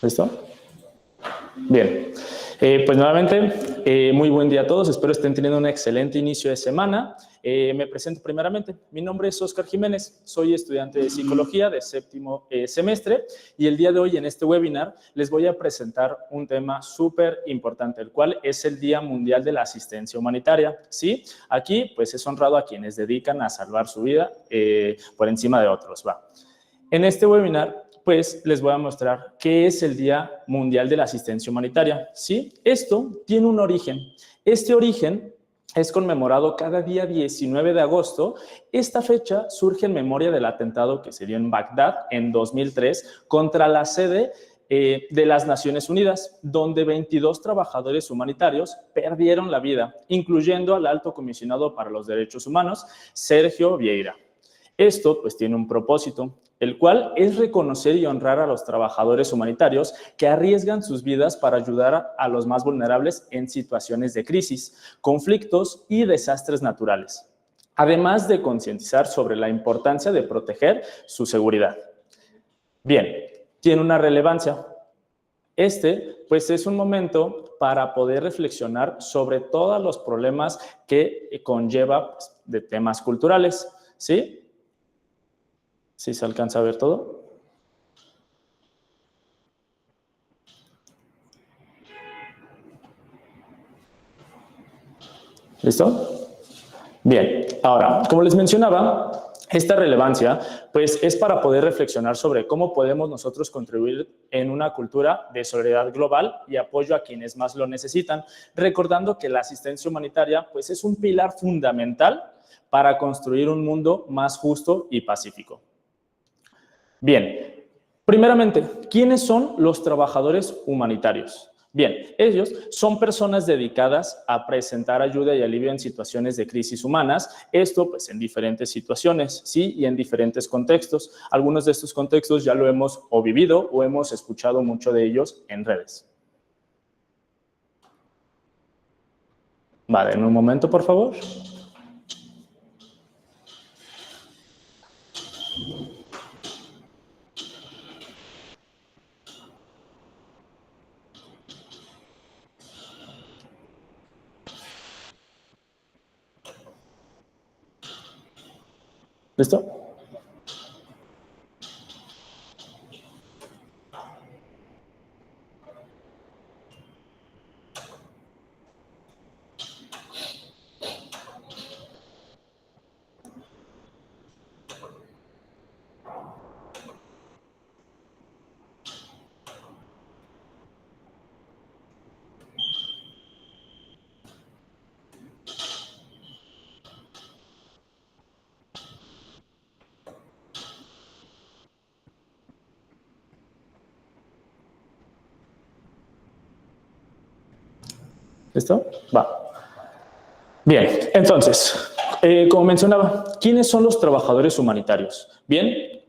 ¿Listo? Bien. Pues nuevamente, muy buen día a todos. Espero estén teniendo un excelente inicio de semana. Me presento primeramente. Mi nombre es Óscar Jiménez. Soy estudiante de Psicología de séptimo semestre y el día de hoy en este webinar les voy a presentar un tema súper importante, el cual es el Día Mundial de la Asistencia Humanitaria. ¿Sí? Aquí pues es honrado a quienes dedican a salvar su vida por encima de otros. Va. En este webinar pues les voy a mostrar qué es el Día Mundial de la Asistencia Humanitaria. ¿Sí? Esto tiene un origen. Este origen es conmemorado cada día 19 de agosto. Esta fecha surge en memoria del atentado que se dio en Bagdad en 2003 contra la sede de las Naciones Unidas, donde 22 trabajadores humanitarios perdieron la vida, incluyendo al alto comisionado para los derechos humanos, Sergio Vieira. Esto pues tiene un propósito, el cual es reconocer y honrar a los trabajadores humanitarios que arriesgan sus vidas para ayudar a los más vulnerables en situaciones de crisis, conflictos y desastres naturales, además de concientizar sobre la importancia de proteger su seguridad. Bien, tiene una relevancia. Pues es un momento para poder reflexionar sobre todos los problemas que conlleva pues, de temas culturales, ¿sí? ¿Sí se alcanza a ver todo? ¿Listo? Bien, ahora, como les mencionaba, esta relevancia pues es para poder reflexionar sobre cómo podemos nosotros contribuir en una cultura de solidaridad global y apoyo a quienes más lo necesitan, recordando que la asistencia humanitaria pues es un pilar fundamental para construir un mundo más justo y pacífico. Bien, primeramente, ¿quiénes son los trabajadores humanitarios? Bien, ellos son personas dedicadas a presentar ayuda y alivio en situaciones de crisis humanas, esto pues en diferentes situaciones, ¿sí? Y en diferentes contextos. Algunos de estos contextos ya lo hemos o vivido o hemos escuchado mucho de ellos en redes. Vale, en un momento, por favor. ¿Listo? ¿Listo? Va. Bien, entonces, como mencionaba, ¿quiénes son los trabajadores humanitarios? Bien,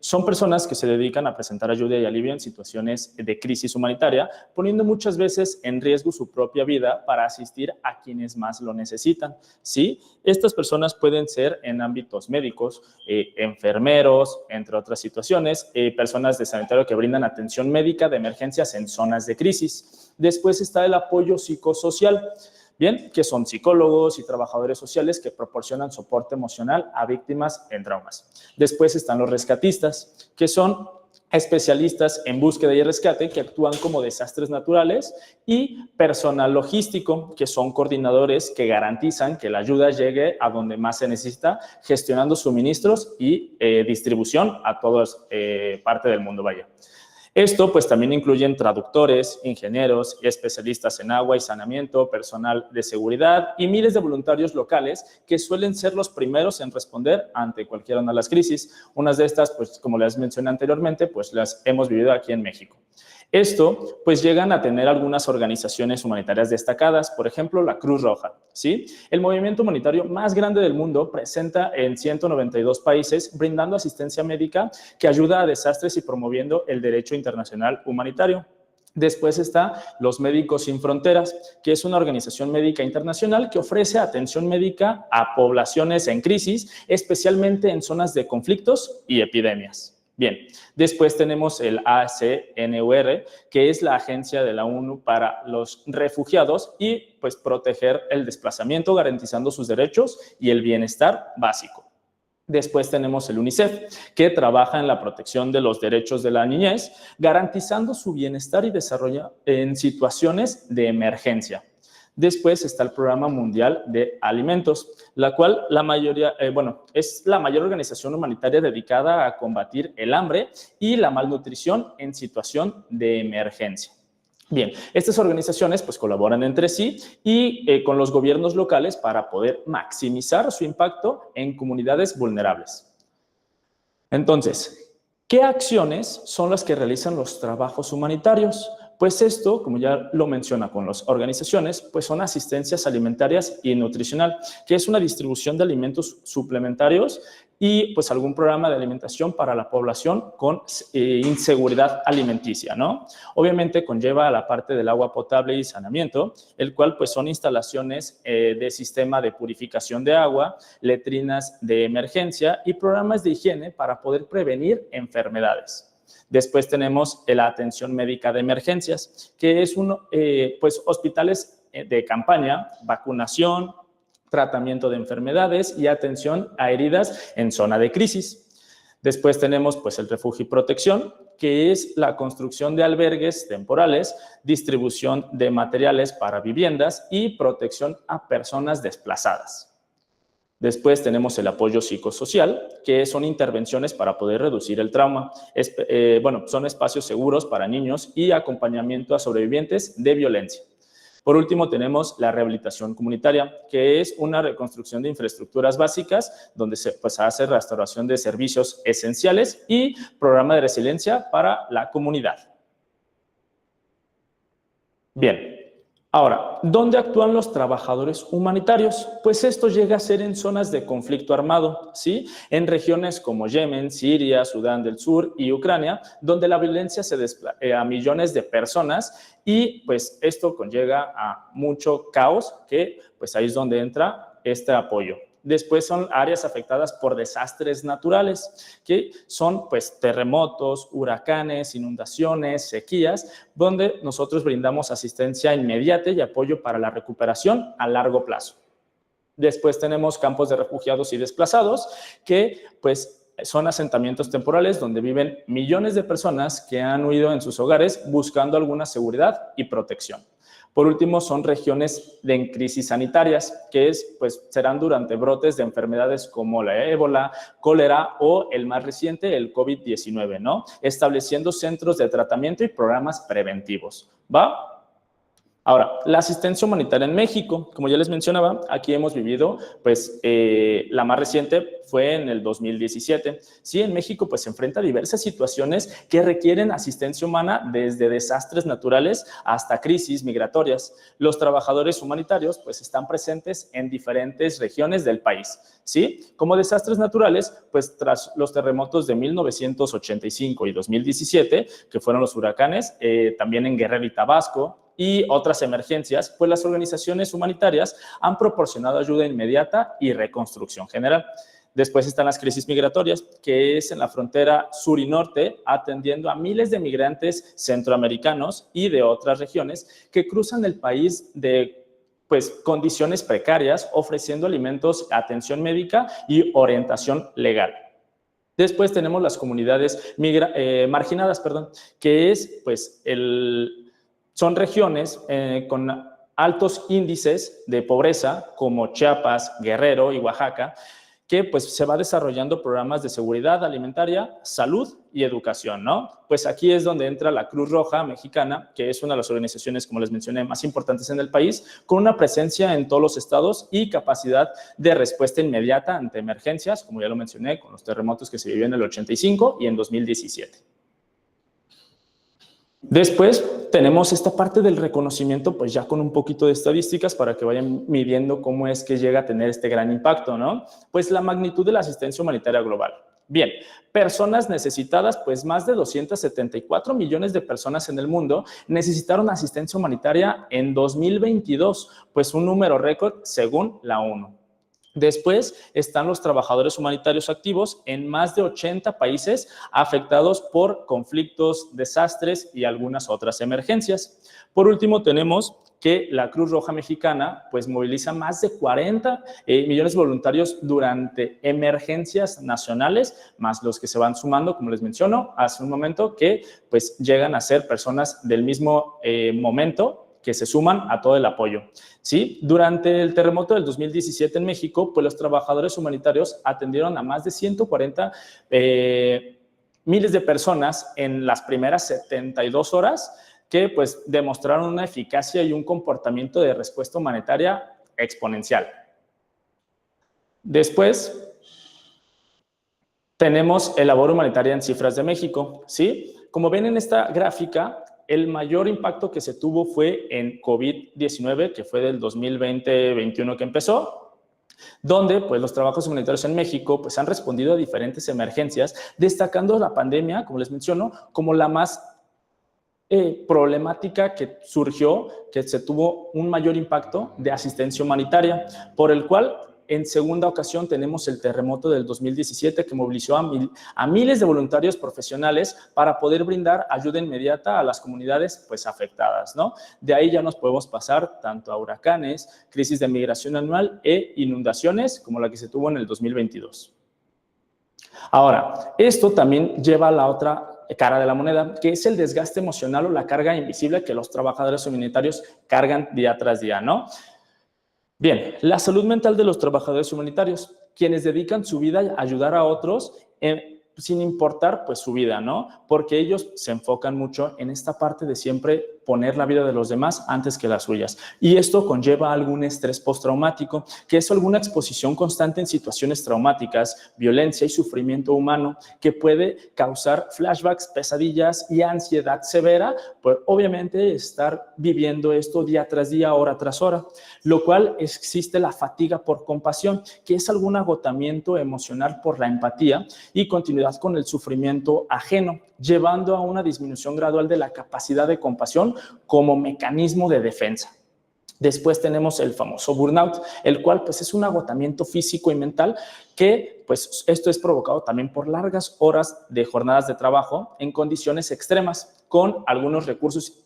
son personas que se dedican a presentar ayuda y alivio en situaciones de crisis humanitaria, poniendo muchas veces en riesgo su propia vida para asistir a quienes más lo necesitan, ¿sí? Estas personas pueden ser en ámbitos médicos, enfermeros, entre otras situaciones, personas de sanitario que brindan atención médica de emergencias en zonas de crisis. Después está el apoyo psicosocial. Bien, que son psicólogos y trabajadores sociales que proporcionan soporte emocional a víctimas en traumas. Después están los rescatistas, que son especialistas en búsqueda y rescate que actúan como desastres naturales, y personal logístico, que son coordinadores que garantizan que la ayuda llegue a donde más se necesita, gestionando suministros y distribución a toda parte del mundo, vaya. Esto pues también incluyen traductores, ingenieros, especialistas en agua y saneamiento, personal de seguridad y miles de voluntarios locales que suelen ser los primeros en responder ante cualquiera de las crisis. Unas de estas, pues como les mencioné anteriormente, pues las hemos vivido aquí en México. Esto, pues llegan a tener algunas organizaciones humanitarias destacadas, por ejemplo, la Cruz Roja, ¿sí? El movimiento humanitario más grande del mundo, presenta en 192 países, brindando asistencia médica que ayuda a desastres y promoviendo el derecho internacional humanitario. Después está los Médicos Sin Fronteras, que es una organización médica internacional que ofrece atención médica a poblaciones en crisis, especialmente en zonas de conflictos y epidemias. Bien, después tenemos el ACNUR, que es la Agencia de la ONU para los Refugiados y pues proteger el desplazamiento, garantizando sus derechos y el bienestar básico. Después tenemos el UNICEF, que trabaja en la protección de los derechos de la niñez, garantizando su bienestar y desarrollo en situaciones de emergencia. Después está el Programa Mundial de Alimentos, la cual es la mayor organización humanitaria dedicada a combatir el hambre y la malnutrición en situación de emergencia. Bien, estas organizaciones pues colaboran entre sí y con los gobiernos locales para poder maximizar su impacto en comunidades vulnerables. Entonces, ¿qué acciones son las que realizan los trabajos humanitarios? Pues esto, como ya lo menciona con las organizaciones, pues son asistencias alimentarias y nutricional, que es una distribución de alimentos suplementarios y pues algún programa de alimentación para la población con inseguridad alimenticia, ¿no? Obviamente conlleva a la parte del agua potable y saneamiento, el cual pues son instalaciones de sistema de purificación de agua, letrinas de emergencia y programas de higiene para poder prevenir enfermedades. Después tenemos la atención médica de emergencias, que es pues hospitales de campaña, vacunación, tratamiento de enfermedades y atención a heridas en zona de crisis. Después tenemos pues el refugio y protección, que es la construcción de albergues temporales, distribución de materiales para viviendas y protección a personas desplazadas. Después tenemos el apoyo psicosocial, que son intervenciones para poder reducir el trauma. Son espacios seguros para niños y acompañamiento a sobrevivientes de violencia. Por último, tenemos la rehabilitación comunitaria, que es una reconstrucción de infraestructuras básicas, donde se hace restauración de servicios esenciales y programa de resiliencia para la comunidad. Bien. Ahora, ¿dónde actúan los trabajadores humanitarios? Pues esto llega a ser en zonas de conflicto armado, ¿sí? En regiones como Yemen, Siria, Sudán del Sur y Ucrania, donde la violencia se desplaza a millones de personas y pues esto conlleva a mucho caos, que pues ahí es donde entra este apoyo. Después son áreas afectadas por desastres naturales, que son pues terremotos, huracanes, inundaciones, sequías, donde nosotros brindamos asistencia inmediata y apoyo para la recuperación a largo plazo. Después tenemos campos de refugiados y desplazados, que pues son asentamientos temporales donde viven millones de personas que han huido en sus hogares buscando alguna seguridad y protección. Por último, son regiones en crisis sanitarias, que serán durante brotes de enfermedades como la ébola, cólera o el más reciente, el COVID-19, ¿no? Estableciendo centros de tratamiento y programas preventivos, ¿va? Ahora, la asistencia humanitaria en México, como ya les mencionaba, aquí hemos vivido, la más reciente fue en el 2017. Sí, en México se enfrenta a diversas situaciones que requieren asistencia humana, desde desastres naturales hasta crisis migratorias. Los trabajadores humanitarios están presentes en diferentes regiones del país, ¿sí? Como desastres naturales, tras los terremotos de 1985 y 2017, que fueron los huracanes, también en Guerrero y Tabasco, y otras emergencias, las organizaciones humanitarias han proporcionado ayuda inmediata y reconstrucción general. Después están las crisis migratorias, que es en la frontera sur y norte, atendiendo a miles de migrantes centroamericanos y de otras regiones que cruzan el país de condiciones precarias, ofreciendo alimentos, atención médica y orientación legal. Después tenemos las comunidades marginadas, que es son regiones con altos índices de pobreza, como Chiapas, Guerrero y Oaxaca, que se va desarrollando programas de seguridad alimentaria, salud y educación, ¿no? Aquí es donde entra la Cruz Roja Mexicana, que es una de las organizaciones, como les mencioné, más importantes en el país, con una presencia en todos los estados y capacidad de respuesta inmediata ante emergencias, como ya lo mencioné, con los terremotos que se vivió en el 85 y en 2017. Después tenemos esta parte del reconocimiento, ya con un poquito de estadísticas para que vayan midiendo cómo es que llega a tener este gran impacto, ¿no? La magnitud de la asistencia humanitaria global. Bien, personas necesitadas, más de 274 millones de personas en el mundo necesitaron asistencia humanitaria en 2022, un número récord según la ONU. Después están los trabajadores humanitarios activos en más de 80 países afectados por conflictos, desastres y algunas otras emergencias. Por último, tenemos que la Cruz Roja Mexicana pues moviliza más de 40 millones de voluntarios durante emergencias nacionales, más los que se van sumando, como les menciono hace un momento, que pues llegan a ser personas del mismo momento que se suman a todo el apoyo. ¿Sí? Durante el terremoto del 2017 en México, pues los trabajadores humanitarios atendieron a más de 140 miles de personas en las primeras 72 horas que pues demostraron una eficacia y un comportamiento de respuesta humanitaria exponencial. Después tenemos el labor humanitaria en cifras de México, ¿sí? Como ven en esta gráfica, el mayor impacto que se tuvo fue en COVID-19, que fue del 2020-21 que empezó, donde pues, los trabajos humanitarios en México pues, han respondido a diferentes emergencias, destacando la pandemia, como les menciono, como la más problemática que surgió, que se tuvo un mayor impacto de asistencia humanitaria, por el cual en segunda ocasión tenemos el terremoto del 2017 que movilizó a miles de voluntarios profesionales para poder brindar ayuda inmediata a las comunidades pues, afectadas, ¿no? De ahí ya nos podemos pasar tanto a huracanes, crisis de migración anual e inundaciones como la que se tuvo en el 2022. Ahora, esto también lleva a la otra cara de la moneda, que es el desgaste emocional o la carga invisible que los trabajadores humanitarios cargan día tras día, ¿no? Bien, la salud mental de los trabajadores humanitarios, quienes dedican su vida a ayudar a otros sin importar pues su vida, ¿no? Porque ellos se enfocan mucho en esta parte de siempre poner la vida de los demás antes que las suyas. Y esto conlleva algún estrés postraumático, que es alguna exposición constante en situaciones traumáticas, violencia y sufrimiento humano, que puede causar flashbacks, pesadillas y ansiedad severa, pues obviamente estar viviendo esto día tras día, hora tras hora, lo cual existe la fatiga por compasión, que es algún agotamiento emocional por la empatía y continuidad con el sufrimiento ajeno, llevando a una disminución gradual de la capacidad de compasión como mecanismo de defensa. Después tenemos el famoso burnout, el cual pues es un agotamiento físico y mental que pues esto es provocado también por largas horas de jornadas de trabajo en condiciones extremas con algunos recursos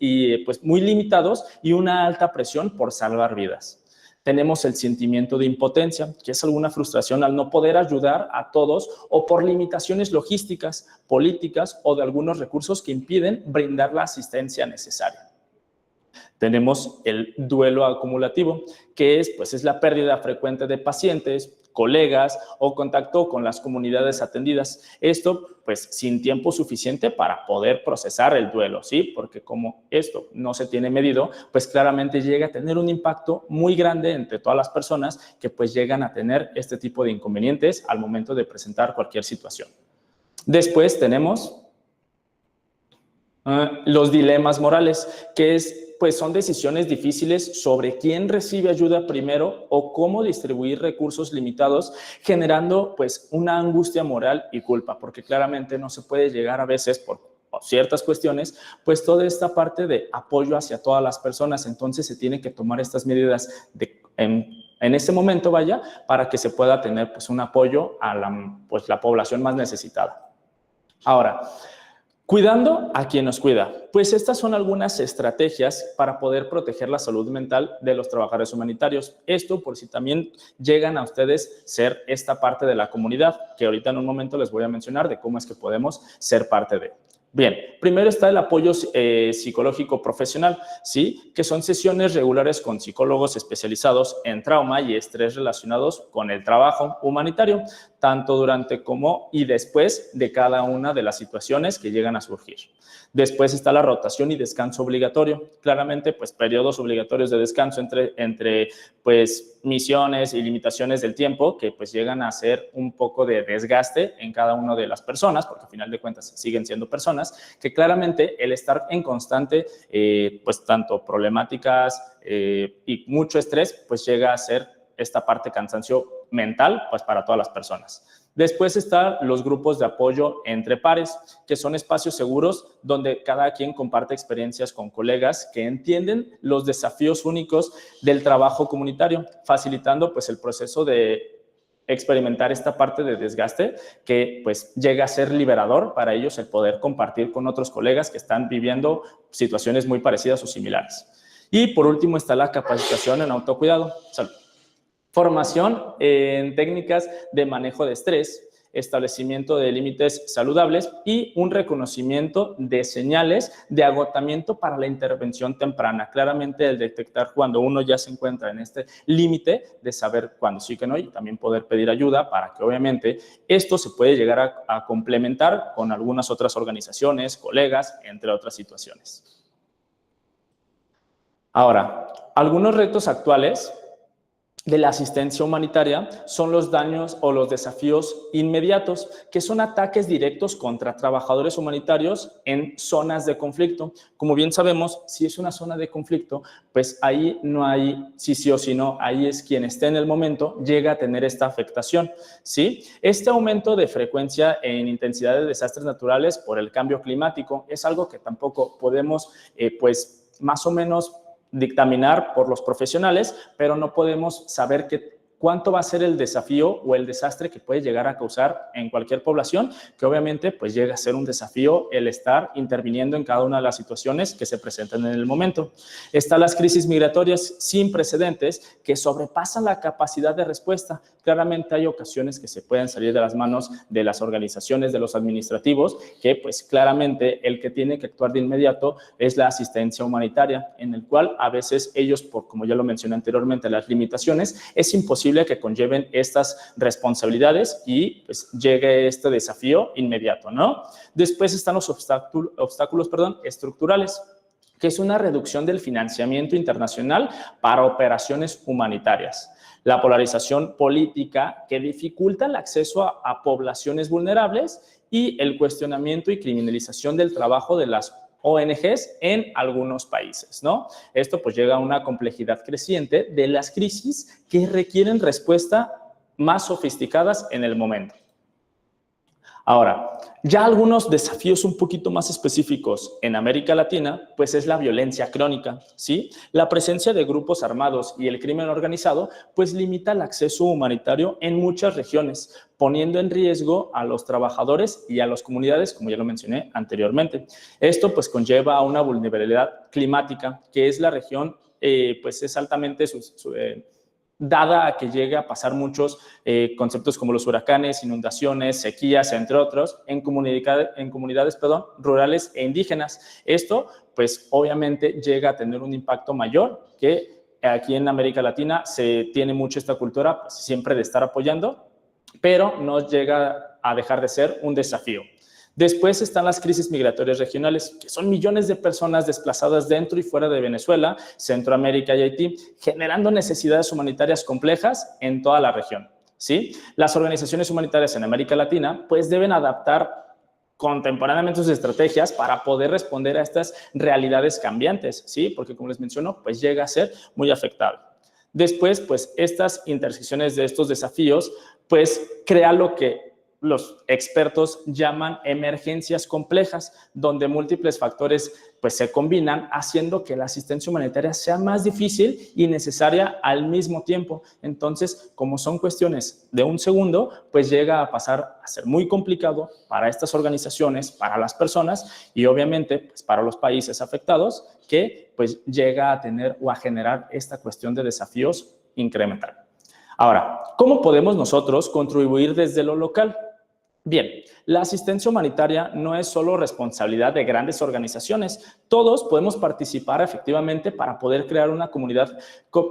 pues muy limitados y una alta presión por salvar vidas. Tenemos el sentimiento de impotencia, que es alguna frustración al no poder ayudar a todos o por limitaciones logísticas, políticas o de algunos recursos que impiden brindar la asistencia necesaria. Tenemos el duelo acumulativo, que es la pérdida frecuente de pacientes, colegas o contacto con las comunidades atendidas. Esto, pues, sin tiempo suficiente para poder procesar el duelo, ¿sí? Porque como esto no se tiene medido, pues claramente llega a tener un impacto muy grande entre todas las personas que pues llegan a tener este tipo de inconvenientes al momento de presentar cualquier situación. Después tenemos los dilemas morales, que pues son decisiones difíciles sobre quién recibe ayuda primero o cómo distribuir recursos limitados, generando pues una angustia moral y culpa, porque claramente no se puede llegar a veces por ciertas cuestiones, pues toda esta parte de apoyo hacia todas las personas, entonces se tienen que tomar estas medidas en este momento, para que se pueda tener pues un apoyo a la población más necesitada. Ahora, cuidando a quien nos cuida. Pues estas son algunas estrategias para poder proteger la salud mental de los trabajadores humanitarios. Esto por si también llegan a ustedes ser esta parte de la comunidad, que ahorita en un momento les voy a mencionar de cómo es que podemos ser parte de. Bien, primero está el apoyo psicológico profesional, ¿sí? Que son sesiones regulares con psicólogos especializados en trauma y estrés relacionados con el trabajo humanitario, tanto durante como y después de cada una de las situaciones que llegan a surgir. Después está la rotación y descanso obligatorio. Claramente, pues, periodos obligatorios de descanso entre pues, misiones y limitaciones del tiempo que, pues, llegan a ser un poco de desgaste en cada una de las personas, porque al final de cuentas siguen siendo personas, que claramente el estar en constante, pues, tanto problemáticas y mucho estrés, pues, llega a ser esta parte cansancio mental, pues, para todas las personas. Después están los grupos de apoyo entre pares, que son espacios seguros donde cada quien comparte experiencias con colegas que entienden los desafíos únicos del trabajo comunitario, facilitando pues el proceso de experimentar esta parte de desgaste que pues llega a ser liberador para ellos el poder compartir con otros colegas que están viviendo situaciones muy parecidas o similares. Y por último está la capacitación en autocuidado. Formación en técnicas de manejo de estrés, establecimiento de límites saludables y un reconocimiento de señales de agotamiento para la intervención temprana. Claramente el detectar cuando uno ya se encuentra en este límite de saber cuándo sí que no y también poder pedir ayuda para que obviamente esto se puede llegar a complementar con algunas otras organizaciones, colegas, entre otras situaciones. Ahora, algunos retos actuales de la asistencia humanitaria son los daños o los desafíos inmediatos, que son ataques directos contra trabajadores humanitarios en zonas de conflicto. Como bien sabemos, si es una zona de conflicto, pues ahí no hay sí o sí no, ahí es quien esté en el momento llega a tener esta afectación, ¿sí? Este aumento de frecuencia en intensidad de desastres naturales por el cambio climático es algo que tampoco podemos, pues, más o menos dictaminar por los profesionales, pero no podemos saber cuánto va a ser el desafío o el desastre que puede llegar a causar en cualquier población, que obviamente pues llega a ser un desafío el estar interviniendo en cada una de las situaciones que se presentan en el momento. Están las crisis migratorias sin precedentes que sobrepasan la capacidad de respuesta. Claramente hay ocasiones que se pueden salir de las manos de las organizaciones, de los administrativos, que pues claramente el que tiene que actuar de inmediato es la asistencia humanitaria, en el cual a veces ellos, por como ya lo mencioné anteriormente, las limitaciones, es imposible que conlleven estas responsabilidades y pues llegue este desafío inmediato, ¿no? Después están los obstáculos estructurales, que es una reducción del financiamiento internacional para operaciones humanitarias. La polarización política que dificulta el acceso a poblaciones vulnerables y el cuestionamiento y criminalización del trabajo de las ONGs en algunos países, ¿no? Esto pues llega a una complejidad creciente de las crisis que requieren respuesta más sofisticadas en el momento. Ahora, ya algunos desafíos un poquito más específicos en América Latina, pues es la violencia crónica, ¿sí? La presencia de grupos armados y el crimen organizado, pues limita el acceso humanitario en muchas regiones, poniendo en riesgo a los trabajadores y a las comunidades, como ya lo mencioné anteriormente. Esto pues conlleva a una vulnerabilidad climática, que es la región, pues es altamente dada a que llegue a pasar muchos conceptos como los huracanes, inundaciones, sequías, entre otros, en comunidades rurales e indígenas. Esto, pues, obviamente llega a tener un impacto mayor que aquí en América Latina se tiene mucho esta cultura, pues, siempre de estar apoyando, pero no llega a dejar de ser un desafío. Después están las crisis migratorias regionales, que son millones de personas desplazadas dentro y fuera de Venezuela, Centroamérica y Haití, generando necesidades humanitarias complejas en toda la región, ¿sí? Las organizaciones humanitarias en América Latina pues deben adaptar contemporáneamente sus estrategias para poder responder a estas realidades cambiantes, ¿sí? Porque como les menciono, pues llega a ser muy afectado. Después, pues estas intersecciones de estos desafíos, pues crea lo que los expertos llaman emergencias complejas, donde múltiples factores pues, se combinan, haciendo que la asistencia humanitaria sea más difícil y necesaria al mismo tiempo. Entonces, como son cuestiones de un segundo, pues llega a pasar a ser muy complicado para estas organizaciones, para las personas y obviamente pues, para los países afectados, que pues llega a tener o a generar esta cuestión de desafíos incremental. Ahora, ¿cómo podemos nosotros contribuir desde lo local? Bien, la asistencia humanitaria no es solo responsabilidad de grandes organizaciones. Todos podemos participar efectivamente para poder crear una comunidad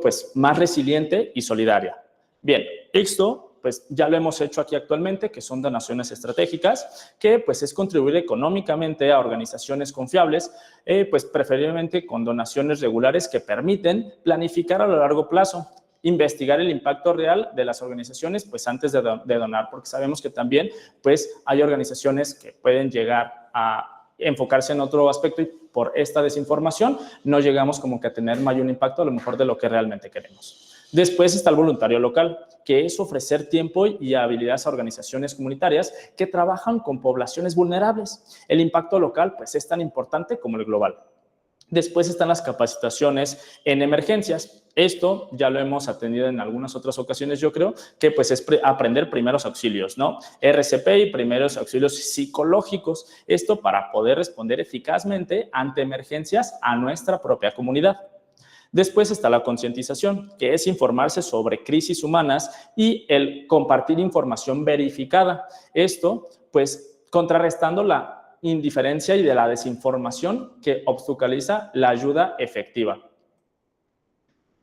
pues, más resiliente y solidaria. Bien, esto pues ya lo hemos hecho aquí actualmente, que son donaciones estratégicas, que pues es contribuir económicamente a organizaciones confiables, pues preferiblemente con donaciones regulares que permiten planificar a lo largo plazo, investigar el impacto real de las organizaciones pues antes de donar, porque sabemos que también pues hay organizaciones que pueden llegar a enfocarse en otro aspecto y por esta desinformación no llegamos como que a tener mayor impacto a lo mejor de lo que realmente queremos. Después está el voluntario local, que es ofrecer tiempo y habilidades a organizaciones comunitarias que trabajan con poblaciones vulnerables. El impacto local pues es tan importante como el global. Después Después están las capacitaciones en emergencias. Esto ya lo hemos atendido en algunas otras ocasiones, yo creo, que pues es aprender primeros auxilios, ¿no? RCP y primeros auxilios psicológicos. Esto para poder responder eficazmente ante emergencias a nuestra propia comunidad. Después está la concientización, que es informarse sobre crisis humanas y el compartir información verificada. Esto, pues, contrarrestando la indiferencia y de la desinformación que obstaculiza la ayuda efectiva.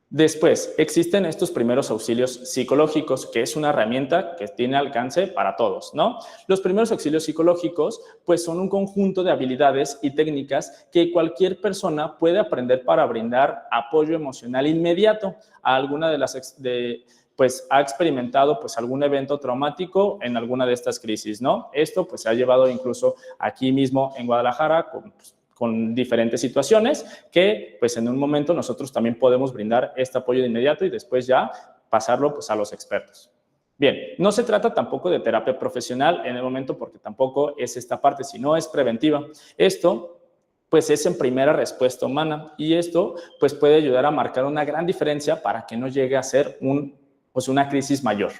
Después, existen estos primeros auxilios psicológicos, que es una herramienta que tiene alcance para todos, ¿no? Los primeros auxilios psicológicos, pues, son un conjunto de habilidades y técnicas que cualquier persona puede aprender para brindar apoyo emocional inmediato a alguna de las pues ha experimentado pues algún evento traumático en alguna de estas crisis, ¿no? Esto pues se ha llevado incluso aquí mismo en Guadalajara con diferentes situaciones que pues en un momento nosotros también podemos brindar este apoyo de inmediato y después ya pasarlo pues a los expertos. Bien, no se trata tampoco de terapia profesional en el momento porque tampoco es esta parte, sino es preventiva. Esto pues es en primera respuesta humana y esto pues puede ayudar a marcar una gran diferencia para que no llegue a ser una crisis mayor.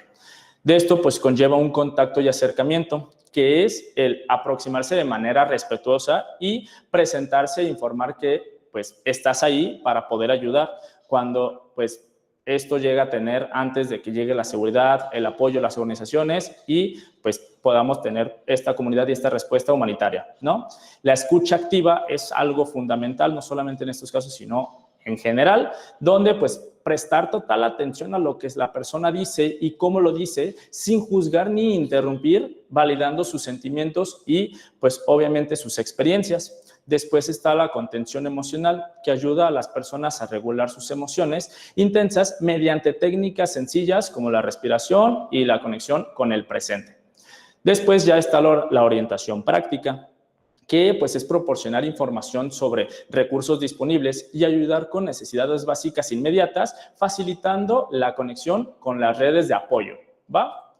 De esto pues conlleva un contacto y acercamiento, que es el aproximarse de manera respetuosa y presentarse e informar que pues estás ahí para poder ayudar cuando pues esto llega a tener antes de que llegue la seguridad, el apoyo a las organizaciones y pues podamos tener esta comunidad y esta respuesta humanitaria, ¿no? La escucha activa es algo fundamental, no solamente en estos casos, sino en general, donde pues prestar total atención a lo que la persona dice y cómo lo dice, sin juzgar ni interrumpir, validando sus sentimientos y pues obviamente sus experiencias. Después está la contención emocional, que ayuda a las personas a regular sus emociones intensas mediante técnicas sencillas como la respiración y la conexión con el presente. Después ya está la orientación práctica, que pues es proporcionar información sobre recursos disponibles y ayudar con necesidades básicas inmediatas, facilitando la conexión con las redes de apoyo, ¿va?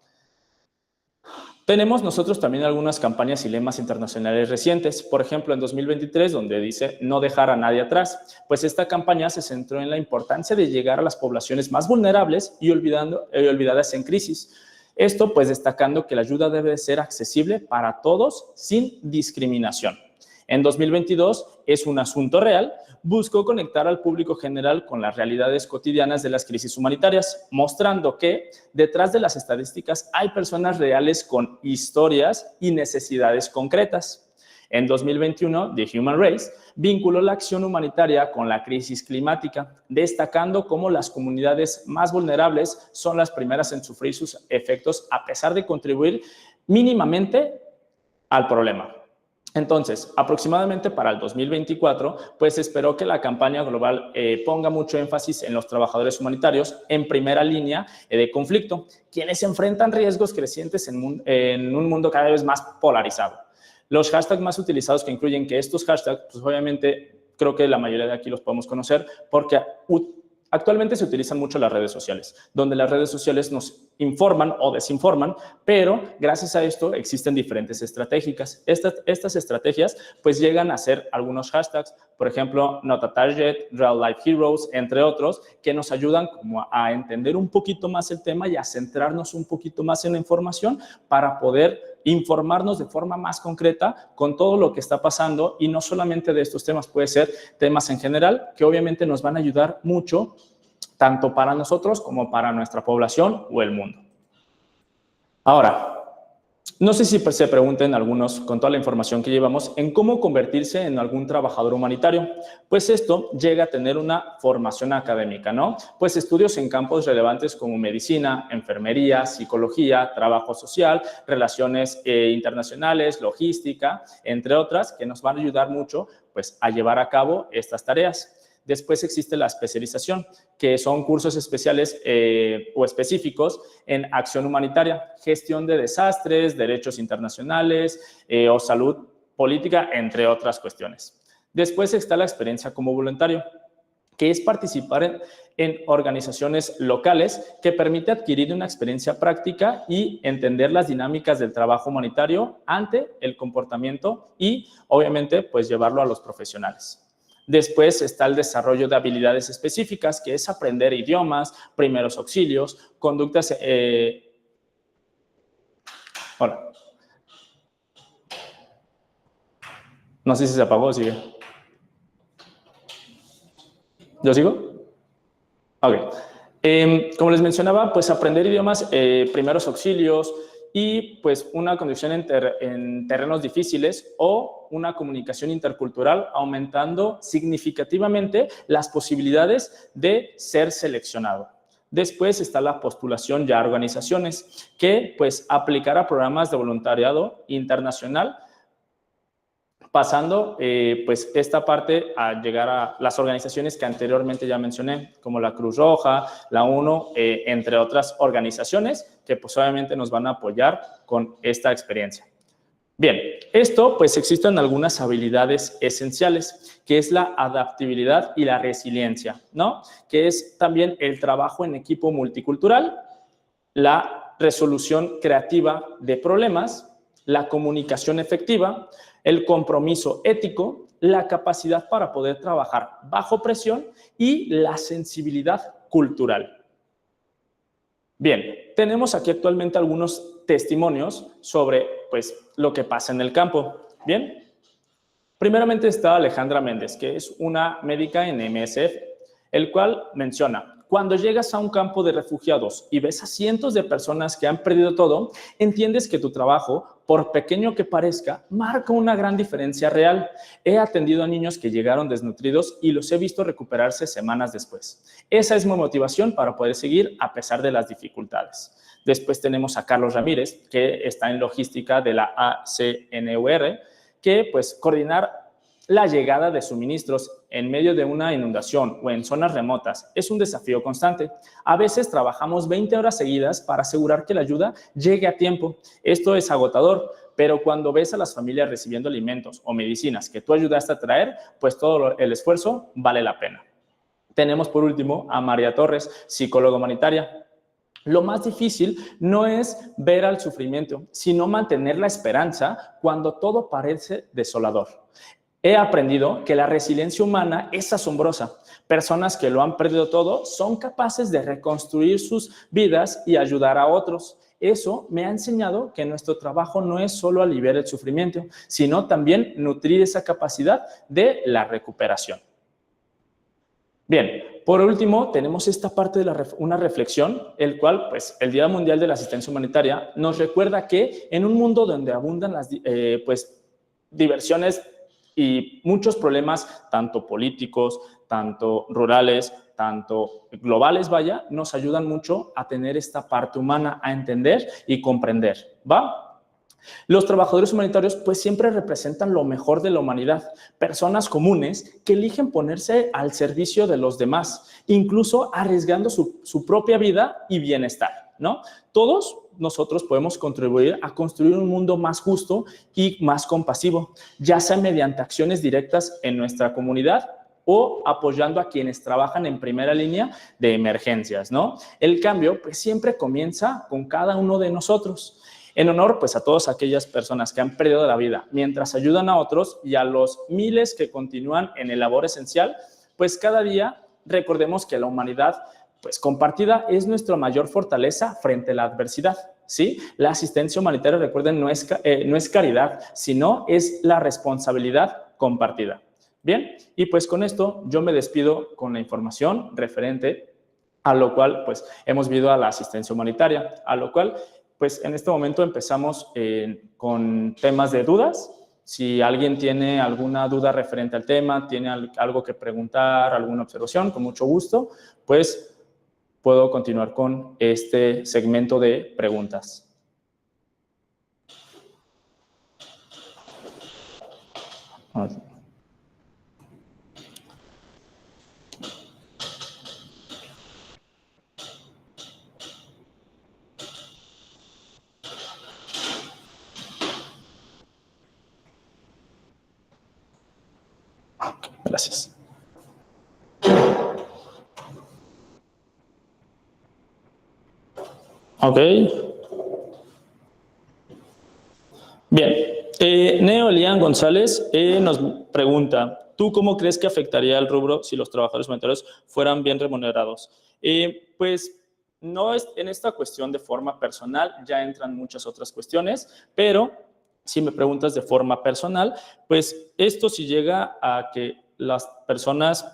Tenemos nosotros también algunas campañas y lemas internacionales recientes, por ejemplo en 2023 donde dice no dejar a nadie atrás, pues esta campaña se centró en la importancia de llegar a las poblaciones más vulnerables y olvidadas en crisis. Esto pues destacando que la ayuda debe ser accesible para todos sin discriminación. En 2022 es un asunto real, buscó conectar al público general con las realidades cotidianas de las crisis humanitarias, mostrando que detrás de las estadísticas hay personas reales con historias y necesidades concretas. En 2021, The Human Race vinculó la acción humanitaria con la crisis climática, destacando cómo las comunidades más vulnerables son las primeras en sufrir sus efectos a pesar de contribuir mínimamente al problema. Entonces, aproximadamente para el 2024, pues espero que la campaña global ponga mucho énfasis en los trabajadores humanitarios en primera línea de conflicto, quienes enfrentan riesgos crecientes en un mundo cada vez más polarizado. Los hashtags más utilizados que incluyen que estos hashtags, pues obviamente creo que la mayoría de aquí los podemos conocer porque actualmente se utilizan mucho las redes sociales, donde las redes sociales nos informan o desinforman, pero gracias a esto existen diferentes estrategias. Estas estrategias pues llegan a ser algunos hashtags, por ejemplo, Not a Target, Real Life Heroes, entre otros, que nos ayudan como a entender un poquito más el tema y a centrarnos un poquito más en la información para poder informarnos de forma más concreta con todo lo que está pasando y no solamente de estos temas, puede ser temas en general que obviamente nos van a ayudar mucho tanto para nosotros como para nuestra población o el mundo. Ahora, no sé si se pregunten algunos, con toda la información que llevamos, en cómo convertirse en algún trabajador humanitario. Pues esto llega a tener una formación académica, ¿no? Pues estudios en campos relevantes como medicina, enfermería, psicología, trabajo social, relaciones internacionales, logística, entre otras, que nos van a ayudar mucho pues, a llevar a cabo estas tareas. Después existe la especialización, que son cursos especiales o específicos en acción humanitaria, gestión de desastres, derechos internacionales o salud política, entre otras cuestiones. Después está la experiencia como voluntario, que es participar en organizaciones locales que permite adquirir una experiencia práctica y entender las dinámicas del trabajo humanitario ante el comportamiento y, obviamente, pues llevarlo a los profesionales. Después está el desarrollo de habilidades específicas, que es aprender idiomas, primeros auxilios, conductas... Hola. No sé si se apagó o sigue. ¿Yo sigo? Ok. Como les mencionaba, pues aprender idiomas, primeros auxilios y pues una conducción en terrenos difíciles o una comunicación intercultural, aumentando significativamente las posibilidades de ser seleccionado. Después está la postulación ya a organizaciones, que pues aplicará programas de voluntariado internacional, pasando pues esta parte a llegar a las organizaciones que anteriormente ya mencioné, como la Cruz Roja, la ONU, entre otras organizaciones que pues obviamente nos van a apoyar con esta experiencia. Bien, esto pues existen algunas habilidades esenciales, que es la adaptabilidad y la resiliencia, ¿no? Que es también el trabajo en equipo multicultural, la resolución creativa de problemas, la comunicación efectiva, el compromiso ético, la capacidad para poder trabajar bajo presión y la sensibilidad cultural. Bien, tenemos aquí actualmente algunos testimonios sobre pues, lo que pasa en el campo. Bien, primeramente está Alejandra Méndez, que es una médica en MSF, el cual menciona: cuando llegas a un campo de refugiados y ves a cientos de personas que han perdido todo, entiendes que tu trabajo, por pequeño que parezca, marca una gran diferencia real. He atendido a niños que llegaron desnutridos y los he visto recuperarse semanas después. Esa es mi motivación para poder seguir a pesar de las dificultades. Después tenemos a Carlos Ramírez, que está en logística de la ACNUR, que pues coordinar la llegada de suministros en medio de una inundación o en zonas remotas es un desafío constante. A veces trabajamos 20 horas seguidas para asegurar que la ayuda llegue a tiempo. Esto es agotador, pero cuando ves a las familias recibiendo alimentos o medicinas que tú ayudaste a traer, pues todo el esfuerzo vale la pena. Tenemos por último a María Torres, psicóloga humanitaria. Lo más difícil no es ver al sufrimiento, sino mantener la esperanza cuando todo parece desolador. He aprendido que la resiliencia humana es asombrosa. Personas que lo han perdido todo son capaces de reconstruir sus vidas y ayudar a otros. Eso me ha enseñado que nuestro trabajo no es solo aliviar el sufrimiento, sino también nutrir esa capacidad de la recuperación. Bien, por último, tenemos esta parte de una reflexión, el cual, pues, el Día Mundial de la Asistencia Humanitaria nos recuerda que en un mundo donde abundan las diversiones y muchos problemas, tanto políticos, tanto rurales, tanto globales, vaya, nos ayudan mucho a tener esta parte humana, a entender y comprender, ¿va? Los trabajadores humanitarios pues siempre representan lo mejor de la humanidad, personas comunes que eligen ponerse al servicio de los demás, incluso arriesgando su propia vida y bienestar, ¿no? Todos nosotros podemos contribuir a construir un mundo más justo y más compasivo, ya sea mediante acciones directas en nuestra comunidad o apoyando a quienes trabajan en primera línea de emergencias, ¿no? El cambio pues siempre comienza con cada uno de nosotros. En honor pues a todas aquellas personas que han perdido la vida mientras ayudan a otros y a los miles que continúan en el labor esencial, pues cada día recordemos que la humanidad pues compartida es nuestra mayor fortaleza frente a la adversidad, ¿sí? La asistencia humanitaria, recuerden, no es caridad, sino es la responsabilidad compartida. Bien, y pues con esto yo me despido con la información referente a lo cual pues hemos visto a la asistencia humanitaria, a lo cual pues en este momento empezamos con temas de dudas. Si alguien tiene alguna duda referente al tema, tiene algo que preguntar, alguna observación, con mucho gusto, pues puedo continuar con este segmento de preguntas. Gracias. Ok. Bien. Neo Elian González nos pregunta, ¿tú cómo crees que afectaría el rubro si los trabajadores humanitarios fueran bien remunerados? Pues no es en esta cuestión de forma personal, ya entran muchas otras cuestiones, pero si me preguntas de forma personal, pues esto si llega a que las personas,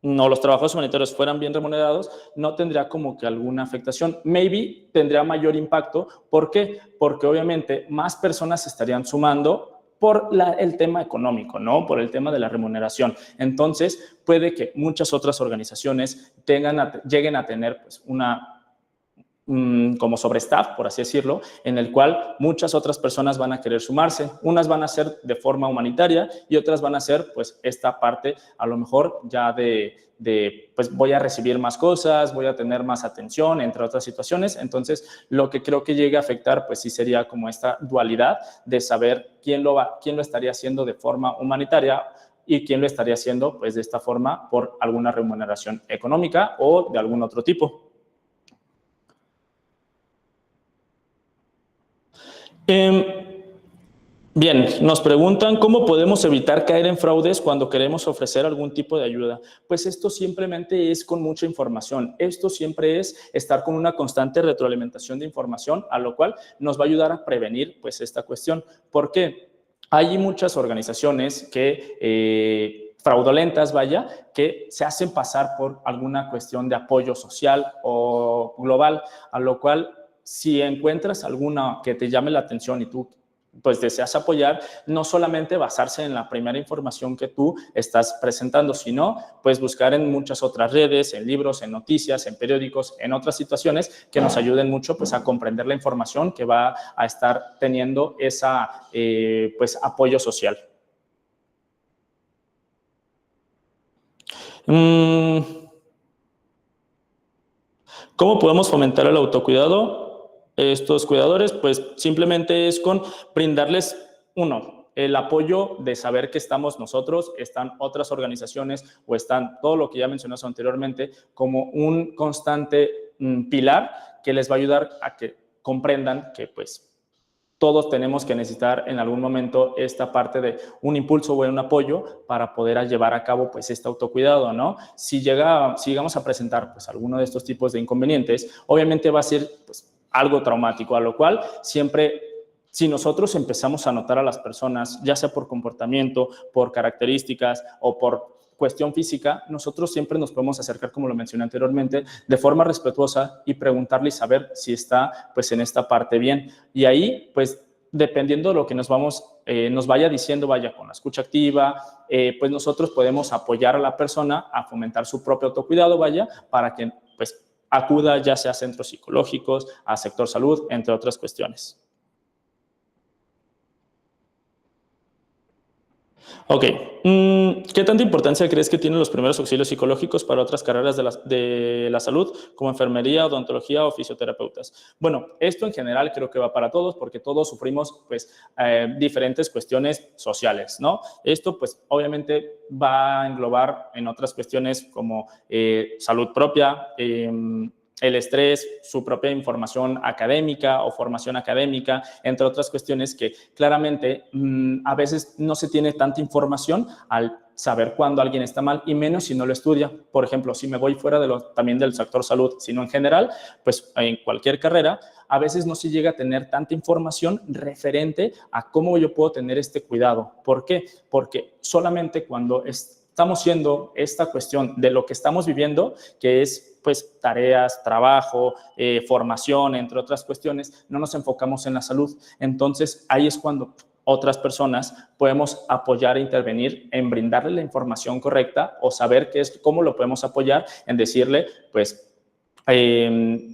no, los trabajadores humanitarios fueran bien remunerados, no tendría como que alguna afectación. Maybe tendría mayor impacto. ¿Por qué? Porque obviamente más personas se estarían sumando por el tema económico, ¿no? Por el tema de la remuneración. Entonces, puede que muchas otras organizaciones lleguen a tener pues, como sobrestaff, por así decirlo, en el cual muchas otras personas van a querer sumarse. Unas van a ser de forma humanitaria y otras van a ser, pues, esta parte, a lo mejor ya pues, voy a recibir más cosas, voy a tener más atención, entre otras situaciones. Entonces, lo que creo que llegue a afectar, pues, sí sería como esta dualidad de saber quién lo estaría haciendo de forma humanitaria y quién lo estaría haciendo, pues, de esta forma por alguna remuneración económica o de algún otro tipo. Bien, nos preguntan cómo podemos evitar caer en fraudes cuando queremos ofrecer algún tipo de ayuda. Pues esto simplemente es con mucha información. Esto siempre es estar con una constante retroalimentación de información, a lo cual nos va a ayudar a prevenir pues esta cuestión. ¿Por qué? Hay muchas organizaciones que fraudulentas, vaya, que se hacen pasar por alguna cuestión de apoyo social o global, a lo cual si encuentras alguna que te llame la atención y tú pues deseas apoyar, no solamente basarse en la primera información que tú estás presentando, sino pues buscar en muchas otras redes, en libros, en noticias, en periódicos, en otras situaciones que nos ayuden mucho pues a comprender la información que va a estar teniendo esa pues apoyo social. ¿Cómo podemos fomentar el autocuidado? Estos cuidadores, pues simplemente es con brindarles, el apoyo de saber que estamos nosotros, están otras organizaciones o están todo lo que ya mencionamos anteriormente como un constante pilar que les va a ayudar a que comprendan que pues todos tenemos que necesitar en algún momento esta parte de un impulso o un apoyo para poder llevar a cabo pues este autocuidado, ¿no? Si llegamos a presentar pues alguno de estos tipos de inconvenientes, obviamente va a ser pues algo traumático, a lo cual siempre, si nosotros empezamos a notar a las personas, ya sea por comportamiento, por características o por cuestión física, nosotros siempre nos podemos acercar, como lo mencioné anteriormente, de forma respetuosa y preguntarle y saber si está pues en esta parte bien. Y ahí, pues, dependiendo de lo que nos vaya diciendo, vaya con la escucha activa, pues nosotros podemos apoyar a la persona a fomentar su propio autocuidado, vaya, para que pues acuda ya sea a centros psicológicos, a sector salud, entre otras cuestiones. Ok, ¿qué tanta importancia crees que tienen los primeros auxilios psicológicos para otras carreras de la salud, como enfermería, odontología o fisioterapeutas? Bueno, esto en general creo que va para todos, porque todos sufrimos pues, diferentes cuestiones sociales, ¿no? Esto pues obviamente va a englobar en otras cuestiones como salud propia, el estrés, su propia información académica o formación académica, entre otras cuestiones que claramente a veces no se tiene tanta información al saber cuándo alguien está mal y menos si no lo estudia. Por ejemplo, si me voy fuera también del sector salud, sino en general, pues en cualquier carrera, a veces no se llega a tener tanta información referente a cómo yo puedo tener este cuidado. ¿Por qué? Porque solamente cuando estamos haciendo esta cuestión de lo que estamos viviendo, que es pues tareas, trabajo, formación, entre otras cuestiones, no nos enfocamos en la salud. Entonces, ahí es cuando otras personas podemos apoyar e intervenir en brindarle la información correcta o saber cómo lo podemos apoyar en decirle, pues,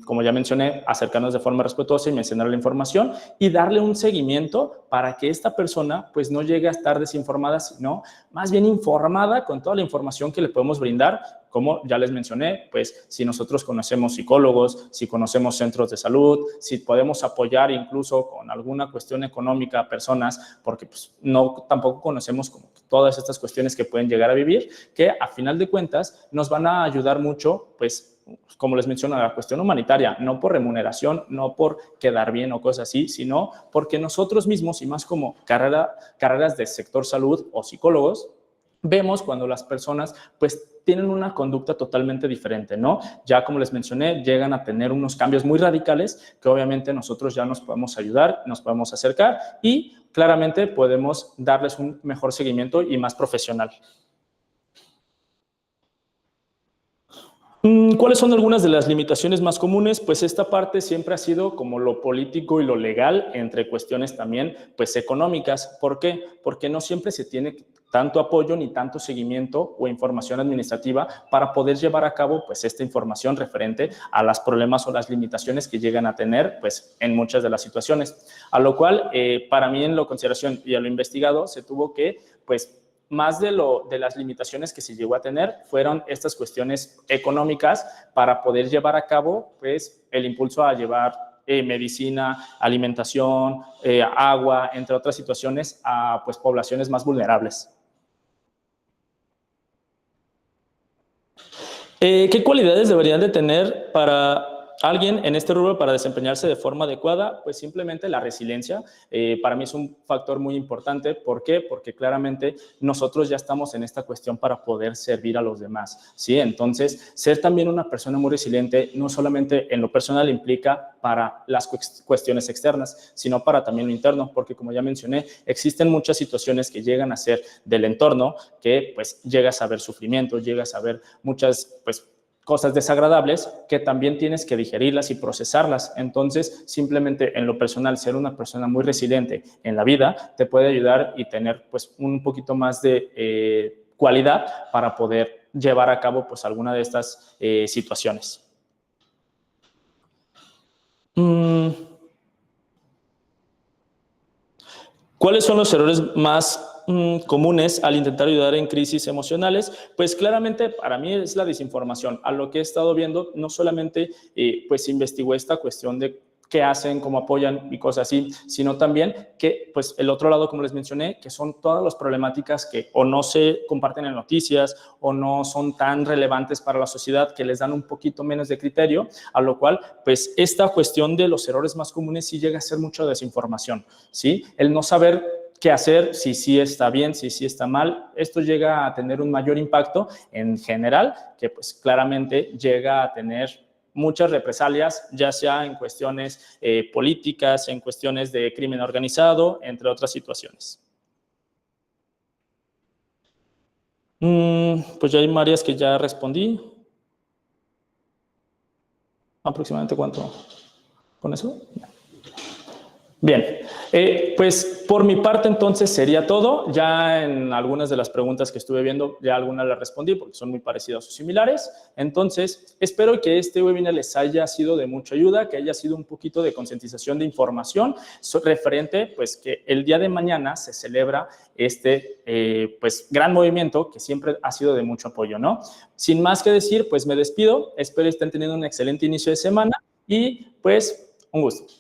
como ya mencioné, acercarnos de forma respetuosa y mencionar la información y darle un seguimiento para que esta persona pues no llegue a estar desinformada, sino más bien informada con toda la información que le podemos brindar. Como ya les mencioné, pues si nosotros conocemos psicólogos, si conocemos centros de salud, si podemos apoyar incluso con alguna cuestión económica a personas, porque pues tampoco conocemos como todas estas cuestiones que pueden llegar a vivir, que a final de cuentas nos van a ayudar mucho, pues como les menciono, la cuestión humanitaria, no por remuneración, no por quedar bien o cosas así, sino porque nosotros mismos, y más como carreras de sector salud o psicólogos, vemos cuando las personas pues tienen una conducta totalmente diferente, ¿no? Ya como les mencioné, llegan a tener unos cambios muy radicales que obviamente nosotros ya nos podemos ayudar, nos podemos acercar y claramente podemos darles un mejor seguimiento y más profesional. ¿Cuáles son algunas de las limitaciones más comunes? Pues esta parte siempre ha sido como lo político y lo legal, entre cuestiones también pues económicas. ¿Por qué? Porque no siempre se tiene tanto apoyo ni tanto seguimiento o información administrativa para poder llevar a cabo pues esta información referente a los problemas o las limitaciones que llegan a tener pues en muchas de las situaciones. A lo cual para mí en la consideración y a lo investigado se tuvo que pues más de las limitaciones que se llegó a tener fueron estas cuestiones económicas para poder llevar a cabo pues, el impulso a llevar medicina, alimentación, agua, entre otras situaciones, a pues, poblaciones más vulnerables. ¿Qué cualidades deberían de tener para alguien en este rubro para desempeñarse de forma adecuada? Pues simplemente la resiliencia. Para mí es un factor muy importante. ¿Por qué? Porque claramente nosotros ya estamos en esta cuestión para poder servir a los demás, ¿sí? Entonces, ser también una persona muy resiliente, no solamente en lo personal implica para las cuestiones externas, sino para también lo interno, porque como ya mencioné, existen muchas situaciones que llegan a ser del entorno que pues llegas a ver sufrimiento, llegas a ver muchas pues cosas desagradables que también tienes que digerirlas y procesarlas. Entonces, simplemente en lo personal, ser una persona muy resiliente en la vida te puede ayudar y tener pues un poquito más de cualidad para poder llevar a cabo pues alguna de estas situaciones. ¿Cuáles son los errores más comunes al intentar ayudar en crisis emocionales? Pues claramente para mí es la desinformación. A lo que he estado viendo, no solamente pues investigó esta cuestión de qué hacen, cómo apoyan y cosas así, sino también que pues el otro lado, como les mencioné, que son todas las problemáticas que o no se comparten en noticias o no son tan relevantes para la sociedad, que les dan un poquito menos de criterio, a lo cual pues esta cuestión de los errores más comunes sí llega a ser mucha desinformación, ¿sí? El no saber qué hacer, si sí está bien, si sí está mal, esto llega a tener un mayor impacto en general, que pues claramente llega a tener muchas represalias, ya sea en cuestiones políticas, en cuestiones de crimen organizado, entre otras situaciones. Pues ya hay varias que ya respondí. ¿Aproximadamente cuánto? ¿Con eso? Bien, pues por mi parte entonces sería todo. Ya en algunas de las preguntas que estuve viendo, ya algunas las respondí porque son muy parecidas o similares. Entonces, espero que este webinar les haya sido de mucha ayuda, que haya sido un poquito de concientización de información referente, pues que el día de mañana se celebra este pues gran movimiento que siempre ha sido de mucho apoyo, ¿no? Sin más que decir, pues me despido. Espero estén teniendo un excelente inicio de semana y pues un gusto.